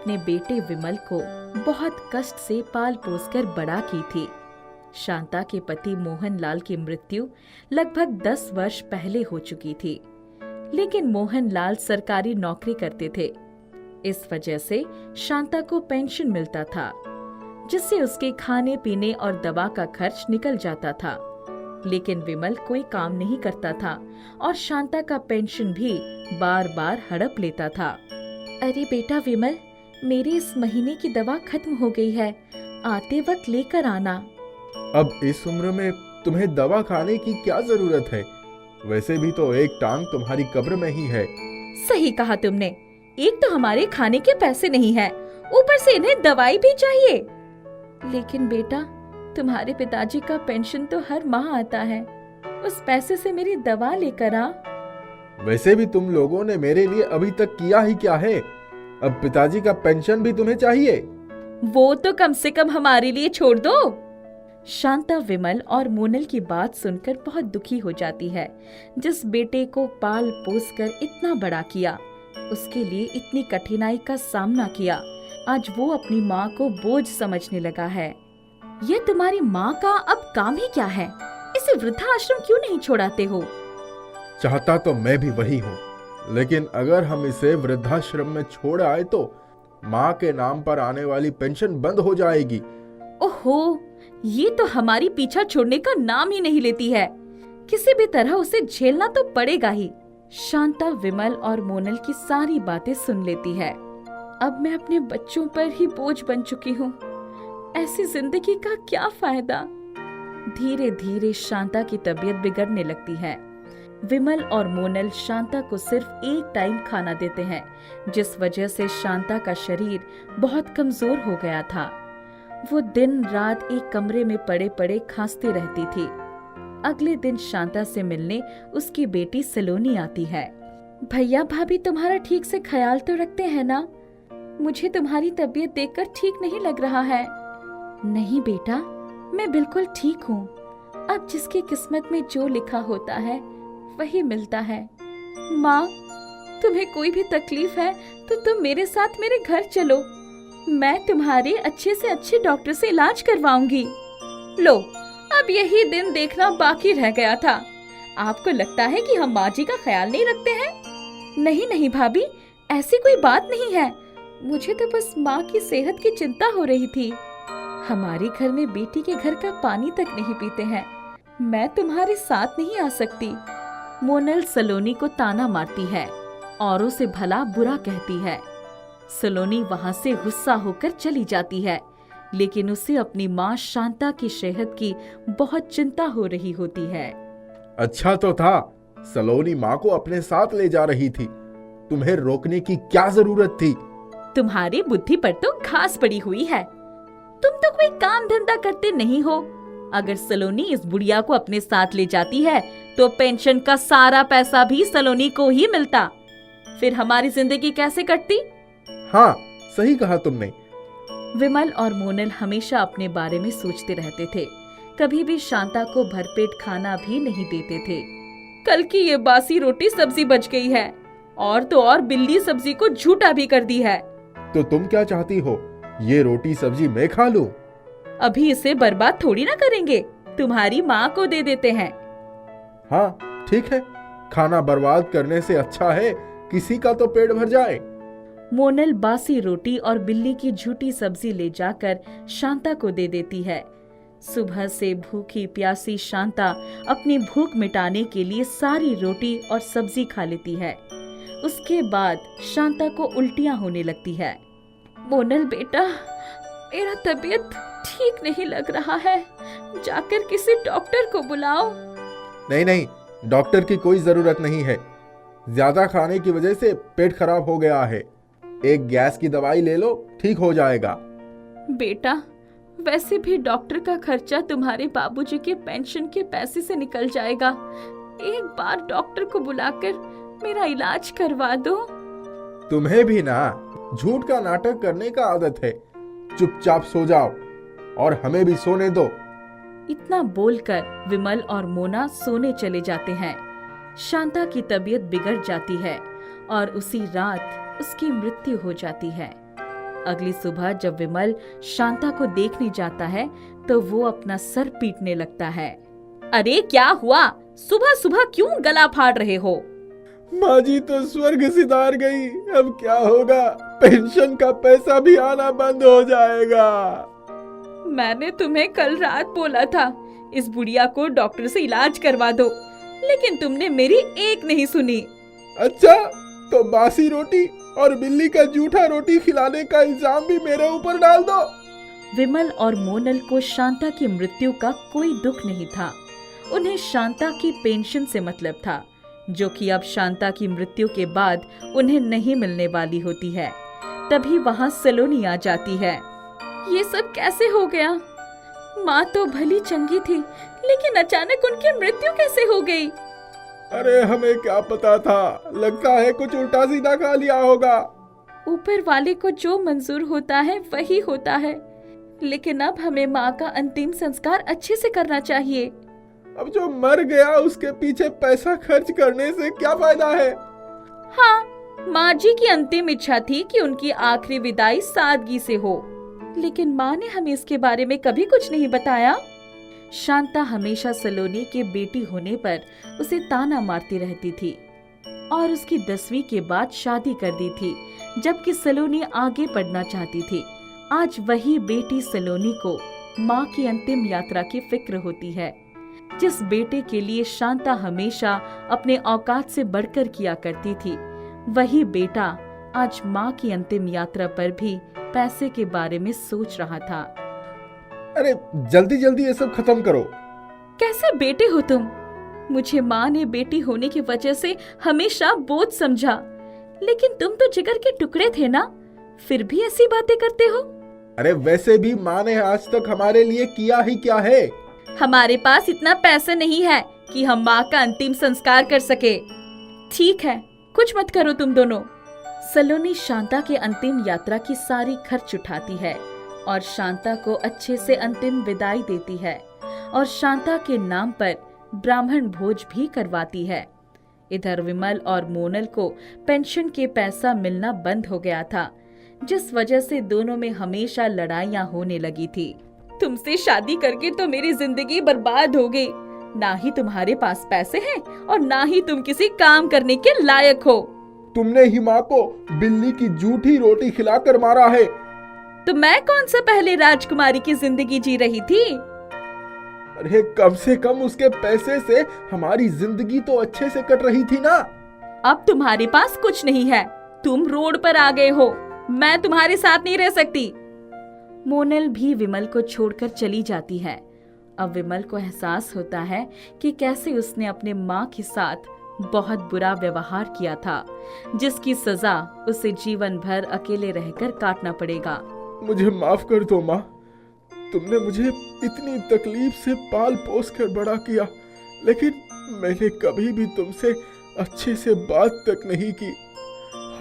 अपने बेटे विमल को बहुत कष्ट से पाल पोस कर बड़ा की थी। शांता के पति मोहनलाल की मृत्यु लगभग 10 वर्ष पहले हो चुकी थी, लेकिन मोहनलाल सरकारी नौकरी करते थे। इस वजह से शांता को पेंशन मिलता था, जिससे उसके खाने पीने और दवा का खर्च निकल जाता था। लेकिन विमल कोई काम नहीं करता था और शांता का पेंशन भी बार बार हड़प लेता था। अरे बेटा विमल, मेरी इस महीने की दवा खत्म हो गई है, आते वक्त लेकर आना। अब इस उम्र में तुम्हें दवा खाने की क्या जरूरत है? वैसे भी तो एक टांग तुम्हारी कब्र में ही है। सही कहा तुमने, एक तो हमारे खाने के पैसे नहीं है, ऊपर से इन्हें दवाई भी चाहिए। लेकिन बेटा, तुम्हारे पिताजी का पेंशन तो हर माह आता है, उस पैसे से मेरी दवा लेकर आ। वैसे भी तुम लोगों ने मेरे लिए अभी तक किया ही क्या है? अब पिताजी का पेंशन भी तुम्हें चाहिए? वो तो कम से कम हमारे लिए छोड़ दो। शांता विमल और मोनल की बात सुनकर बहुत दुखी हो जाती है। जिस बेटे को पाल पोस कर इतना बड़ा किया, उसके लिए इतनी कठिनाई का सामना किया, आज वो अपनी माँ को बोझ समझने लगा है। ये तुम्हारी माँ का अब काम ही क्या है? इसे वृद्धाश्रम क्यों नहीं छोड़ाते हो? चाहता तो मैं भी वही हूँ, लेकिन अगर हम इसे वृद्धाश्रम में छोड़ आए तो माँ के नाम पर आने वाली पेंशन बंद हो जाएगी। ओहो, ये तो हमारी पीछा छोड़ने का नाम ही नहीं लेती है। किसी भी तरह उसे झेलना तो पड़ेगा ही। शांता विमल और मोनल की सारी बातें सुन लेती है। अब मैं अपने बच्चों पर ही बोझ बन चुकी हूँ, ऐसी जिंदगी का क्या फायदा। धीरे धीरे शांता की तबीयत बिगड़ने लगती है। विमल और मोनल शांता को सिर्फ एक टाइम खाना देते हैं, जिस वजह से शांता का शरीर बहुत कमजोर हो गया था। वो दिन रात एक कमरे में पड़े पड़े खांसती रहती थी। अगले दिन शांता से मिलने उसकी बेटी सलोनी आती है। भैया भाभी तुम्हारा ठीक से ख्याल तो रखते हैं ना? मुझे तुम्हारी तबीयत देखकर ठीक नहीं लग रहा है। नहीं बेटा, मैं बिल्कुल ठीक हूँ। अब जिसकी किस्मत में जो लिखा होता है वही मिलता है। माँ, तुम्हें कोई भी तकलीफ है तो तुम मेरे साथ मेरे घर चलो, मैं तुम्हारे अच्छे से अच्छे डॉक्टर से इलाज करवाऊंगी। लो, अब यही दिन देखना बाकी रह गया था। आपको लगता है कि हम माँ जी का ख्याल नहीं रखते हैं? नहीं नहीं भाभी, ऐसी कोई बात नहीं है। मुझे तो बस माँ की सेहत की चिंता हो रही थी। हमारे घर में बेटी के घर का पानी तक नहीं पीते हैं। मैं तुम्हारे साथ नहीं आ सकती। मोनल सलोनी को ताना मारती है, औरों से भला बुरा कहती है। सलोनी वहाँ से गुस्सा होकर चली जाती है, लेकिन उसे अपनी माँ शांता की सेहत की बहुत चिंता हो रही होती है। अच्छा तो था, सलोनी माँ को अपने साथ ले जा रही थी। तुम्हें रोकने की क्या जरूरत थी? तुम्हारी बुद्धि पर तो घास पड़ी हुई है। तुम तो कोई काम धंधा करते नहीं हो। अगर सलोनी इस बुढ़िया को अपने साथ ले जाती है तो पेंशन का सारा पैसा भी सलोनी को ही मिलता। फिर हमारी जिंदगी कैसे कटती? हाँ, सही कहा तुमने। विमल और मोनल हमेशा अपने बारे में सोचते रहते थे। कभी भी शांता को भरपेट खाना भी नहीं देते थे। कल की ये बासी रोटी सब्जी बच गई है, और तो और बिल्ली सब्जी को झूठा भी कर दी है। तो तुम क्या चाहती हो, ये रोटी सब्जी मैं खा लूं? अभी इसे बर्बाद थोड़ी ना करेंगे, तुम्हारी माँ को दे देते हैं। हाँ ठीक है, खाना बर्बाद करने से अच्छा है किसी का तो पेट भर जाए। मोनल बासी रोटी और बिल्ली की झूठी सब्जी ले जाकर शांता को दे देती है। सुबह से भूखी प्यासी शांता अपनी भूख मिटाने के लिए सारी रोटी और सब्जी खा लेती है। उसके बाद शांता को उल्टियां होने लगती है। मोनल बेटा, मेरा तबीयत ठीक नहीं लग रहा है, जाकर किसी डॉक्टर को बुलाओ। नहीं नहीं, डॉक्टर की कोई जरूरत नहीं है। ज्यादा खाने की वजह से पेट खराब हो गया है। एक गैस की दवाई ले लो, ठीक हो जाएगा। बेटा, वैसे भी डॉक्टर का खर्चा तुम्हारे बाबूजी के पेंशन के पैसे से निकल जाएगा। एक बार डॉक्टर को बुलाकर मेरा इलाज करवा दो। तुम्हें भी ना झूठ का नाटक करने का आदत है। चुपचाप सो जाओ और हमें भी सोने दो। इतना बोलकर विमल और मोना सोने चले जाते हैं। शांता की तबीयत बिगड़ जाती है और उसी रात उसकी मृत्यु हो जाती है। अगली सुबह जब विमल शांता को देखने जाता है तो वो अपना सर पीटने लगता है। अरे क्या हुआ, सुबह सुबह क्यों गला फाड़ रहे हो? माँ जी तो स्वर्ग सिधार गई, अब क्या होगा? पेंशन का पैसा भी आना बंद हो जाएगा। मैंने तुम्हें कल रात बोला था इस बुढ़िया को डॉक्टर से इलाज करवा दो, लेकिन तुमने मेरी एक नहीं सुनी। अच्छा, तो बासी रोटी और बिल्ली का जूठा रोटी खिलाने का इल्जाम भी मेरे ऊपर डाल दो। विमल और मोनल को शांता की मृत्यु का कोई दुख नहीं था। उन्हें शांता की पेंशन से मतलब था, जो कि अब शांता की मृत्यु के बाद उन्हें नहीं मिलने वाली होती है। तभी वहाँ सलोनी आ जाती है। ये सब कैसे हो गया? माँ तो भली चंगी थी, लेकिन अचानक उनकी मृत्यु कैसे हो गई? अरे हमें क्या पता था, लगता है कुछ उल्टा सीधा खा लिया होगा। ऊपर वाले को जो मंजूर होता है वही होता है, लेकिन अब हमें माँ का अंतिम संस्कार अच्छे से करना चाहिए। अब जो मर गया उसके पीछे पैसा खर्च करने से क्या फायदा है? हाँ, माँ जी की अंतिम इच्छा थी कि उनकी आखिरी विदाई सादगी से हो, लेकिन माँ ने हमें इसके बारे में कभी कुछ नहीं बताया। शांता हमेशा सलोनी के बेटी होने पर उसे ताना मारती रहती थी और उसकी 10वीं के बाद शादी कर दी थी, जबकि सलोनी आगे पढ़ना चाहती थी। आज वही बेटी सलोनी को माँ की अंतिम यात्रा की फिक्र होती है। जिस बेटे के लिए शांता हमेशा अपने औकात से बढ़कर किया करती थी, वही बेटा आज माँ की अंतिम यात्रा पर भी पैसे के बारे में सोच रहा था। अरे जल्दी जल्दी ये सब खत्म करो। कैसे बेटे हो तुम? मुझे माँ ने बेटी होने की वजह से हमेशा बोझ समझा, लेकिन तुम तो जिगर के टुकड़े थे ना, फिर भी ऐसी बातें करते हो। अरे वैसे भी माँ ने आज तक हमारे लिए किया ही क्या है? हमारे पास इतना पैसा नहीं है कि हम माँ का अंतिम संस्कार कर सके। ठीक है, कुछ मत करो तुम दोनों। सलोनी शांता के अंतिम यात्रा की सारी खर्च उठाती है और शांता को अच्छे से अंतिम विदाई देती है और शांता के नाम पर ब्राह्मण भोज भी करवाती है। इधर विमल और मोनल को पेंशन के पैसा मिलना बंद हो गया था, जिस वजह से दोनों में हमेशा लड़ाइयाँ होने लगी थी। तुमसे शादी करके तो मेरी जिंदगी बर्बाद हो गई। ना ही तुम्हारे पास पैसे हैं और ना ही तुम किसी काम करने के लायक हो। तुमने ही माँ को बिल्ली की जूठी रोटी खिलाकर मारा है। तो मैं कौन सा पहले राजकुमारी की जिंदगी जी रही थी? अरे कम से कम उसके पैसे से हमारी जिंदगी तो अच्छे से कट रही थी ना। अब तुम्हारे पास कुछ नहीं है, तुम रोड पर आ गए हो। मैं तुम्हारे साथ नहीं रह सकती। मोनल भी विमल को छोड़कर चली जाती है। अब विमल को एहसास होता है कि कैसे उसने अपने माँ के साथ बहुत बुरा व्यवहार किया था, जिसकी सजा उसे जीवन भर अकेले रहकर काटना पड़ेगा। मुझे माफ कर दो माँ, तुमने मुझे इतनी तकलीफ से पाल पोस कर बड़ा किया, लेकिन मैंने कभी भी तुमसे अच्छे से बात तक नहीं की।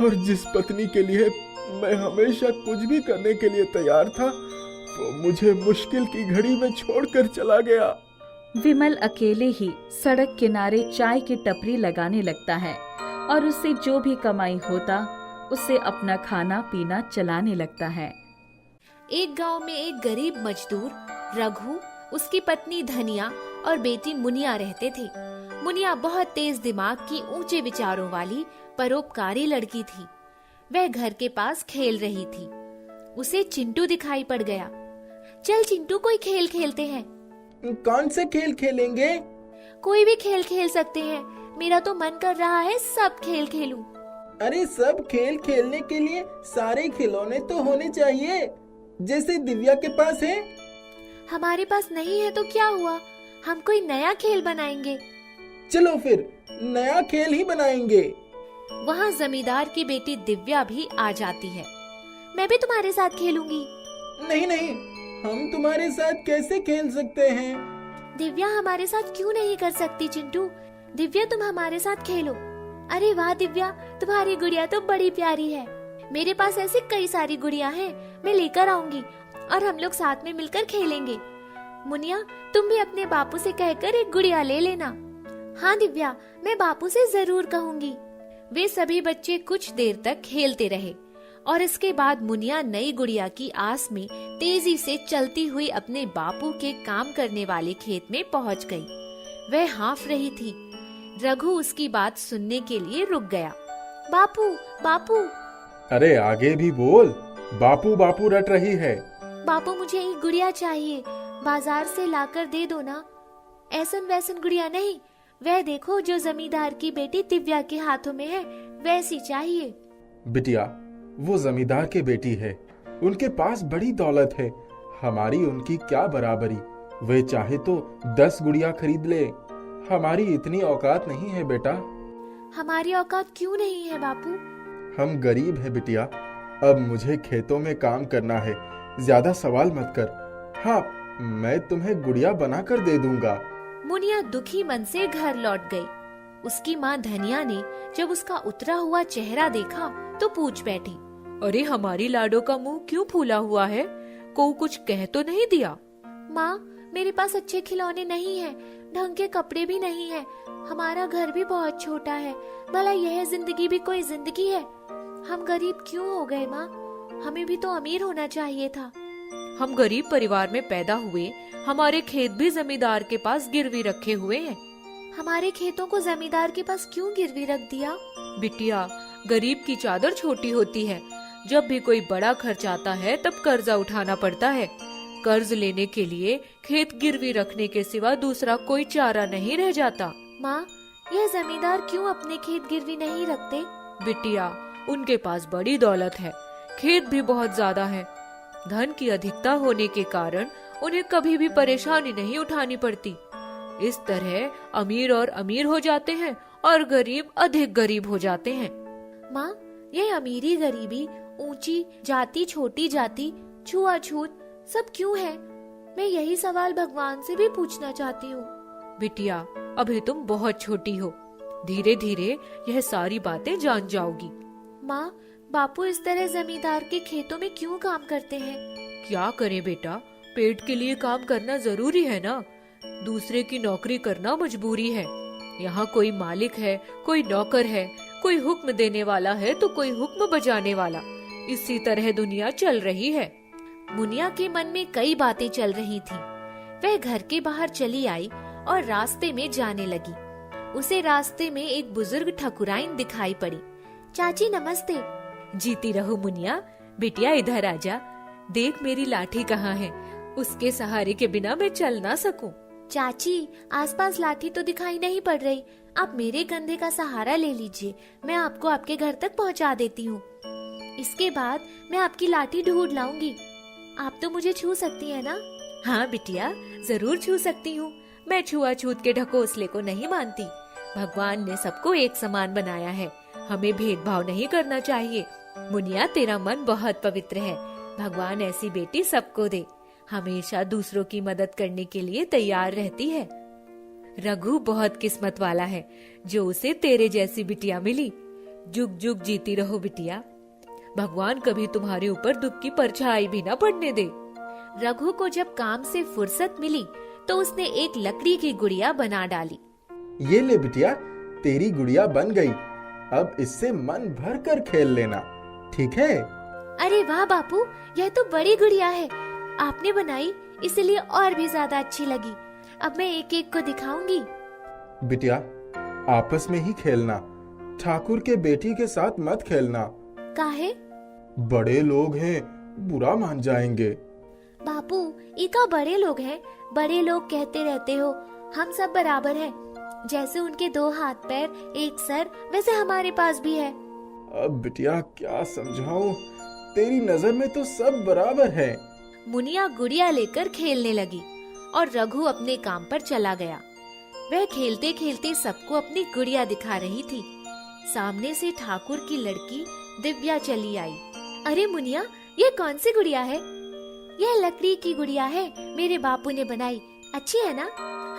और जिस पत्नी के लिए मैं हमेशा कुछ भी करने के लिए तैयार था, वो मुझे मुश्किल की घड़ी में छोड़कर चला गया। विमल अकेले ही सड़क किनारे चाय की टपरी लगाने लगता है और उससे जो भी कमाई होता उससे अपना खाना पीना चलाने लगता है। एक गांव में एक गरीब मजदूर रघु, उसकी पत्नी धनिया और बेटी मुनिया रहते थे। मुनिया बहुत तेज दिमाग की, ऊंचे विचारों वाली, परोपकारी लड़की थी। वह घर के पास खेल रही थी। उसे चिंटू दिखाई पड़ गया। चल चिंटू, कोई खेल खेलते हैं। कौन से खेल खेलेंगे? कोई भी खेल खेल सकते हैं, मेरा तो मन कर रहा है सब खेल खेलूं। अरे सब खेल खेलने के लिए सारे खिलौने तो होने चाहिए, जैसे दिव्या के पास है। हमारे पास नहीं है तो क्या हुआ, हम कोई नया खेल बनाएंगे। चलो फिर नया खेल ही बनाएंगे। वहाँ जमींदार की बेटी दिव्या भी आ जाती है। मैं भी तुम्हारे साथ खेलूंगी। नहीं नहीं, हम तुम्हारे साथ कैसे खेल सकते हैं? दिव्या हमारे साथ क्यों नहीं कर सकती चिंटू? दिव्या तुम हमारे साथ खेलो। अरे वाह दिव्या, तुम्हारी गुड़िया तो बड़ी प्यारी है। मेरे पास ऐसी कई सारी गुड़िया हैं, मैं लेकर आऊंगी और हम लोग साथ में मिलकर खेलेंगे। मुनिया, तुम भी अपने बापू से कहकर एक गुड़िया ले लेना। हाँ दिव्या, मैं बापू से जरूर कहूंगी। वे सभी बच्चे कुछ देर तक खेलते रहे और इसके बाद मुनिया नई गुड़िया की आस में तेजी से चलती हुई अपने बापू के काम करने वाले खेत में पहुंच गई। वह हाँफ रही थी। रघु उसकी बात सुनने के लिए रुक गया। बापू बापू। अरे आगे भी बोल, बापू बापू रट रही है। बापू मुझे एक गुड़िया चाहिए, बाजार से लाकर दे दो ना। ऐसन वैसन गुड़िया नहीं, वह देखो जो जमींदार की बेटी दिव्या के हाथों में है, वैसी चाहिए। बिटिया, वो जमींदार के बेटी है, उनके पास बड़ी दौलत है, हमारी उनकी क्या बराबरी। वे चाहे तो 10 गुड़िया खरीद ले, हमारी इतनी औकात नहीं है बेटा। हमारी औकात क्यों नहीं है बापू? हम गरीब है बिटिया। अब मुझे खेतों में काम करना है, ज्यादा सवाल मत कर। हाँ, मैं तुम्हें गुड़िया बना कर दे दूंगा। मुनिया दुखी मन से घर लौट गई। उसकी माँ धनिया ने जब उसका उतरा हुआ चेहरा देखा तो पूछ बैठी, अरे हमारी लाडो का मुंह क्यों फूला हुआ है? को कुछ कह तो नहीं दिया? माँ, मेरे पास अच्छे खिलौने नहीं हैं, ढंग के कपड़े भी नहीं हैं, हमारा घर भी बहुत छोटा है, भला यह जिंदगी भी कोई जिंदगी है? हम गरीब क्यों हो गए माँ? हमें भी तो अमीर होना चाहिए था। हम गरीब परिवार में पैदा हुए, हमारे खेत भी जमींदार के पास गिरवी रखे हुए हैं। हमारे खेतों को जमींदार के पास क्यों गिरवी रख दिया? बिटिया, गरीब की चादर छोटी होती है। जब भी कोई बड़ा खर्च आता है तब कर्जा उठाना पड़ता है। कर्ज लेने के लिए खेत गिरवी रखने के सिवा दूसरा कोई चारा नहीं रह जाता। माँ, यह जमींदार क्यों अपने खेत गिरवी नहीं रखते? बिटिया, उनके पास बड़ी दौलत है, खेत भी बहुत ज्यादा है। धन की अधिकता होने के कारण उन्हें कभी भी परेशानी नहीं उठानी पड़ती। इस तरह अमीर और अमीर हो जाते हैं और गरीब अधिक गरीब हो जाते हैं। माँ, ये अमीरी गरीबी, ऊंची जाति छोटी जाति, छुआछूत सब क्यों है? मैं यही सवाल भगवान से भी पूछना चाहती हूँ। बिटिया, अभी तुम बहुत छोटी हो, धीरे धीरे यह सारी बातें जान जाओगी। माँ, बापू इस तरह जमींदार के खेतों में क्यों काम करते हैं? क्या करे बेटा, पेट के लिए काम करना जरूरी है ना। दूसरे की नौकरी करना मजबूरी है। यहाँ कोई मालिक है, कोई नौकर है, कोई हुक्म देने वाला है तो कोई हुक्म बजाने वाला। इसी तरह दुनिया चल रही है। मुनिया के मन में कई बातें चल रही थीं। वह घर के बाहर चली आई और रास्ते में जाने लगी। उसे रास्ते में एक बुजुर्ग ठकुराइन दिखाई पड़ी। चाची नमस्ते। जीती रहो मुनिया। बिटिया इधर आजा, देख मेरी लाठी कहाँ है, उसके सहारे के बिना मैं चल ना सकूं। चाची, आसपास लाठी तो दिखाई नहीं पड़ रही, आप मेरे कंधे का सहारा ले लीजिए, मैं आपको आपके घर तक पहुंचा देती हूँ। इसके बाद मैं आपकी लाठी ढूंढ लाऊंगी। आप तो मुझे छू सकती है ना? हाँ बिटिया, जरूर छू सकती हूँ। मैं छुआछूत के ढकोसले को नहीं मानती। भगवान ने सबको एक समान बनाया है, हमें भेदभाव नहीं करना चाहिए। मुनिया, तेरा मन बहुत पवित्र है, भगवान ऐसी बेटी सबको दे, हमेशा दूसरों की मदद करने के लिए तैयार रहती है। रघु बहुत किस्मत वाला है जो उसे तेरे जैसी बिटिया मिली। जुग जुग जीती रहो बिटिया, भगवान कभी तुम्हारे ऊपर दुख की परछाई भी न पड़ने दे। रघु को जब काम से फुर्सत मिली तो उसने एक लकड़ी की गुड़िया बना डाली। ये ले बिटिया, तेरी गुड़िया बन गई, अब इससे मन भर कर खेल लेना, ठीक है? अरे वाह बापू, यह तो बड़ी गुड़िया है, आपने बनाई इसलिए और भी ज्यादा अच्छी लगी। अब मैं एक एक को दिखाऊंगी। बिटिया, आपस में ही खेलना, ठाकुर के बेटी के साथ मत खेलना। काहे? बड़े लोग हैं, बुरा मान जाएंगे। बापू, इका बड़े लोग हैं, बड़े लोग कहते रहते हो, हम सब बराबर हैं। जैसे उनके 2 हाथ पैर, एक सर, वैसे हमारे पास भी है। अब बिटिया क्या समझाऊं, तेरी नजर में तो सब बराबर है। मुनिया गुड़िया लेकर खेलने लगी और रघु अपने काम पर चला गया। वह खेलते खेलते सबको अपनी गुड़िया दिखा रही थी। सामने से ठाकुर की लड़की दिव्या चली आई। अरे मुनिया, ये कौन सी गुड़िया है? यह लकड़ी की गुड़िया है, मेरे बापू ने बनाई, अच्छी है ना?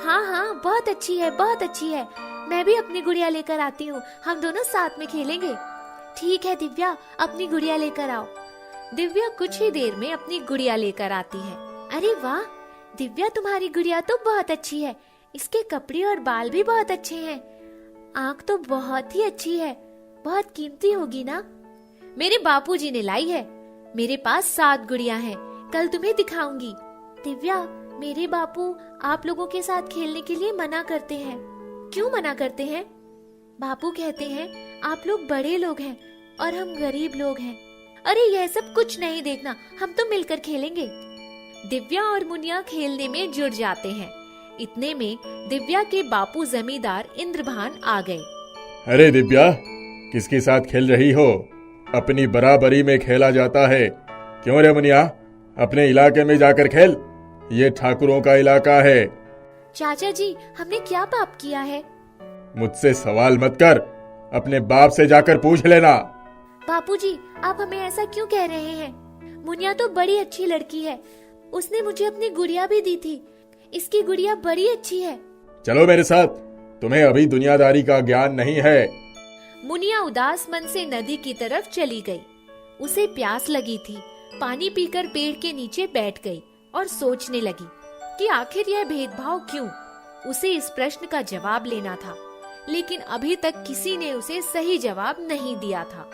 हाँ हाँ, बहुत अच्छी है, बहुत अच्छी है। मैं भी अपनी गुड़िया लेकर आती हूँ, हम दोनों साथ में खेलेंगे। ठीक है दिव्या, अपनी गुड़िया लेकर आओ। दिव्या कुछ ही देर में अपनी गुड़िया लेकर आती है। अरे वाह दिव्या, तुम्हारी गुड़िया तो बहुत अच्छी है, इसके कपड़े और बाल भी बहुत अच्छे हैं, आँख तो बहुत ही अच्छी है, बहुत कीमती होगी ना? मेरे बापूजी ने लाई है। मेरे पास 7 गुड़िया हैं, कल तुम्हें दिखाऊंगी। दिव्या, मेरे बापू आप लोगों के साथ खेलने के लिए मना करते हैं। क्यों मना करते हैं? बापू कहते हैं आप लोग बड़े लोग हैं और हम गरीब लोग हैं। अरे यह सब कुछ नहीं देखना, हम तो मिलकर खेलेंगे। दिव्या और मुनिया खेलने में जुट जाते हैं। इतने में दिव्या के बापू जमींदार इंद्रभान आ गए। अरे दिव्या, किसके साथ खेल रही हो? अपनी बराबरी में खेला जाता है। क्यों रे मुनिया, अपने इलाके में जाकर खेल, ये ठाकुरों का इलाका है। चाचा जी, हमने क्या पाप किया है? मुझसे सवाल मत कर, अपने बाप से जाकर पूछ लेना। बापूजी, आप हमें ऐसा क्यों कह रहे हैं? मुनिया तो बड़ी अच्छी लड़की है, उसने मुझे अपनी गुड़िया भी दी थी। इसकी गुड़िया बड़ी अच्छी है। चलो मेरे साथ, तुम्हें अभी दुनियादारी का ज्ञान नहीं है। मुनिया उदास मन से नदी की तरफ चली गई। उसे प्यास लगी थी। पानी पीकर पेड़ के नीचे बैठ गई और सोचने लगी कि आखिर यह भेदभाव क्यों। उसे इस प्रश्न का जवाब लेना था, लेकिन अभी तक किसी ने उसे सही जवाब नहीं दिया था।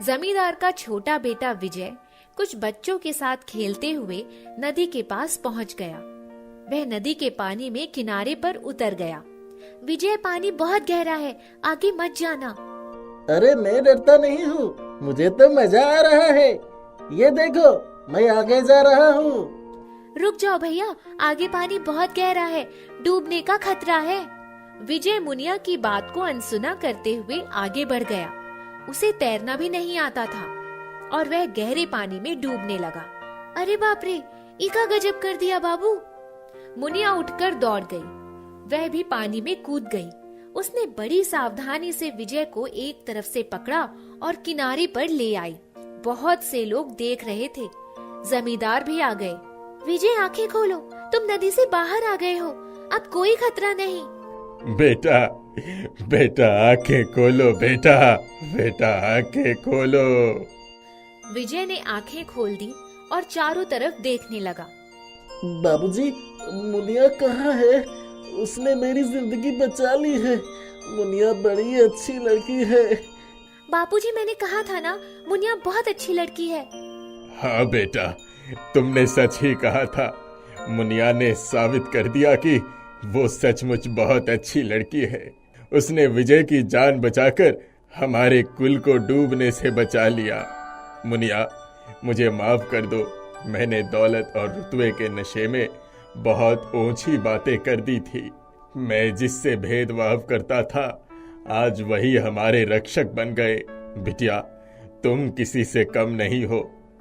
जमींदार का छोटा बेटा विजय कुछ बच्चों के साथ खेलते हुए नदी के पास पहुंच गया। वह नदी के पानी में किनारे पर उतर गया। विजय, पानी बहुत गहरा है, आगे मत जाना। अरे मैं डरता नहीं हूँ, मुझे तो मजा आ रहा है। ये देखो, मैं आगे जा रहा हूँ। रुक जाओ भैया, आगे पानी बहुत गहरा है, डूबने का खतरा है। विजय मुनिया की बात को अनसुना करते हुए आगे बढ़ गया। उसे तैरना भी नहीं आता था और वह गहरे पानी में डूबने लगा। अरे बाप रे, इका गजब कर दिया बाबू। मुनिया उठकर दौड़ गई। वह भी पानी में कूद गई। उसने बड़ी सावधानी से विजय को एक तरफ से पकड़ा और किनारे पर ले आई। बहुत से लोग देख रहे थे। जमींदार भी आ गए। विजय, आंखें खोलो, तुम नदी से बाहर आ गए हो, अब कोई खतरा नहीं। बेटा, बेटा आंखें खोलो, बेटा, बेटा आंखें खोलो। विजय ने आंखें खोल दी और चारों तरफ देखने लगा। बाबूजी, मुनिया कहाँ है? उसने मेरी जिंदगी बचा ली है। मुनिया बड़ी अच्छी लड़की है। बापूजी, मैंने कहा था ना, मुनिया बहुत अच्छी लड़की है। हाँ बेटा, तुमने सच ही कहा था। मुनिया ने साबित कर दिया कि वो सचमुच बहुत अच्छी लड़की है। उसने विजय की जान बचाकर हमारे कुल को डूबने से बचा लिया। मुनिया, मुझे माफ कर दो। मैंने दौलत और रुतबे के नशे में बहुत ऊंची बातें कर दी थी। मैं जिससे भेदभाव करता था, आज वही हमारे रक्षक बन गए। बिटिया, तुम किसी से कम नहीं हो।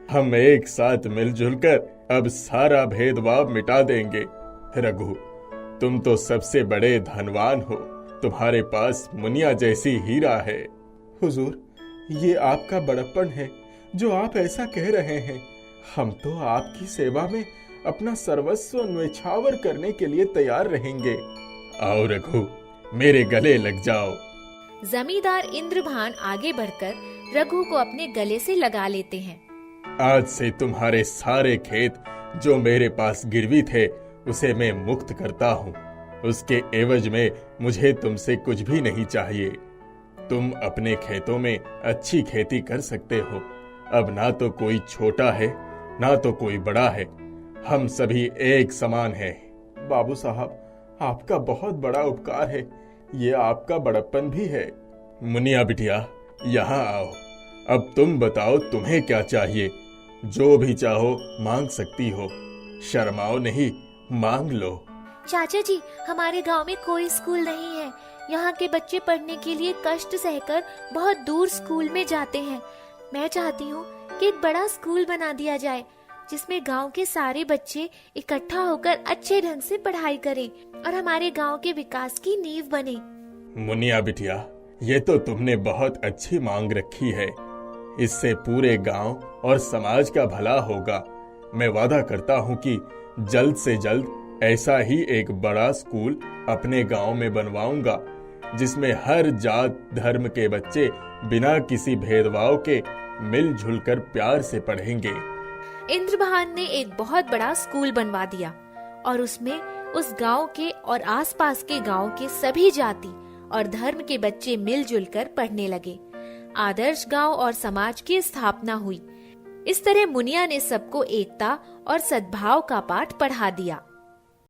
हम एक साथ मिलजुल कर अब सारा भेदभाव मिटा देंगे। रघु, तुम तो सबसे बड़े धनवान हो। तुम्हारे पास मुनिया जैसी हीरा है। हुजूर, ये आपका बड़प्पन है जो आप ऐसा कह रहे हैं। हम तो आपकी सेवा में अपना सर्वस्व न्यौछावर करने के लिए तैयार रहेंगे। आओ रघु, मेरे गले लग जाओ। जमींदार इंद्रभान आगे बढ़कर रघु को अपने गले से लगा लेते हैं। आज से तुम्हारे सारे खेत जो मेरे पास गिरवी थे, उसे मैं मुक्त करता हूँ। उसके एवज में मुझे तुमसे कुछ भी नहीं चाहिए। तुम अपने खेतों में अच्छी खेती कर सकते हो। अब ना तो कोई छोटा है, ना तो कोई बड़ा है। हम सभी एक समान हैं। बाबू साहब, आपका बहुत बड़ा उपकार है। ये आपका बड़प्पन भी है। मुनिया बिटिया, यहाँ आओ। अब तुम बताओ, तुम्हें क्या चाहिए? जो भी चाहो मांग सकती हो। शर्माओ नहीं, मांग लो। चाचा जी, हमारे गांव में कोई स्कूल नहीं है। यहाँ के बच्चे पढ़ने के लिए कष्ट सहकर बहुत दूर स्कूल में जाते हैं। मैं चाहती हूँ कि एक बड़ा स्कूल बना दिया जाए, जिसमें गांव के सारे बच्चे इकट्ठा होकर अच्छे ढंग से पढ़ाई करें और हमारे गांव के विकास की नींव बने। मुनिया बिटिया, ये तो तुमने बहुत अच्छी मांग रखी है। इससे पूरे गांव और समाज का भला होगा। मैं वादा करता हूँ कि जल्द से जल्द ऐसा ही एक बड़ा स्कूल अपने गांव में बनवाऊंगा, जिसमें हर जात धर्म के बच्चे बिना किसी भेदभाव के मिलजुल कर प्यार से पढ़ेंगे। इंद्रभान ने एक बहुत बड़ा स्कूल बनवा दिया और उसमें उस गांव के और आसपास के गांव के सभी जाति और धर्म के बच्चे मिलजुल कर पढ़ने लगे। आदर्श गांव और समाज की स्थापना हुई। इस तरह मुनिया ने सबको एकता और सद्भाव का पाठ पढ़ा दिया।